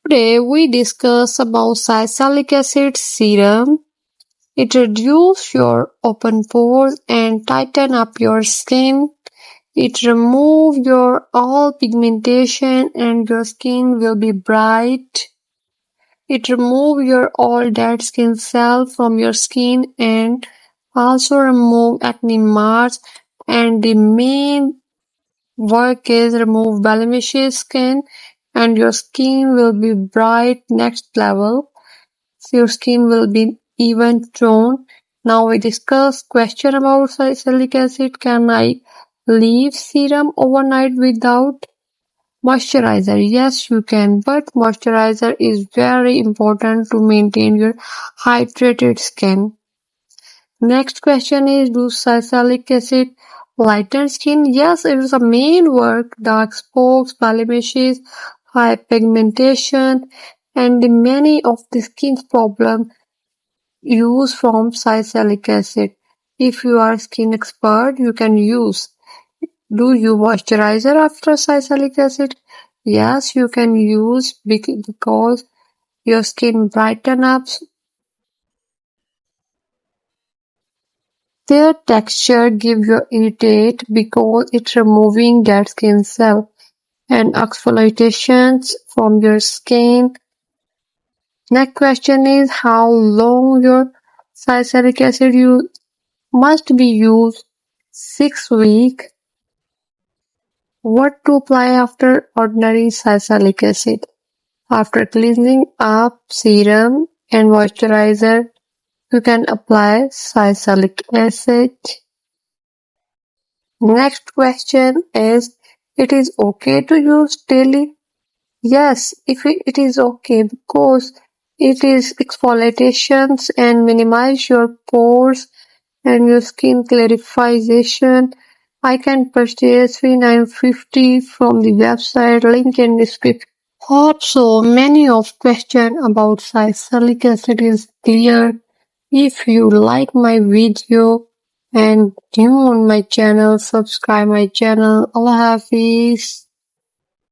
Today we discuss about salicylic acid serum. It reduces your open pores and tighten up your skin. It removes your all pigmentation and your skin will be bright. It removes your all dead skin cells from your skin and also remove acne marks, and the main work is remove blemishes skin and your skin will be bright next level. So your skin will be even tone. Now we discuss question about salicylic acid. Can I leave serum overnight without moisturizer? Yes, you can, but moisturizer is very important to maintain your hydrated skin. Next question is, do salicylic acid lighten skin? Yes, it is the main work. Dark spots, blemishes, high pigmentation, and the many of the skin problems use from salicylic acid. If you are a skin expert, you can use. Do you moisturizer after salicylic acid? Yes, you can use because your skin brighten up. Their texture give you irritate because it's removing dead skin cell and exfoliations from your skin. Next question is, how long your salicylic acid you must be used 6 weeks. What to apply after ordinary salicylic acid? After cleansing up serum and moisturizer, you can apply salicylic acid. Next question is, it is okay to use daily? Yes, if it is okay because it is exfoliations and minimize your pores and your skin clarification. I can purchase 3950 from the website, link in description. Hope so many of question about salicylic acid is clear. If you like my video and new on my channel, subscribe my channel. Allah Hafiz.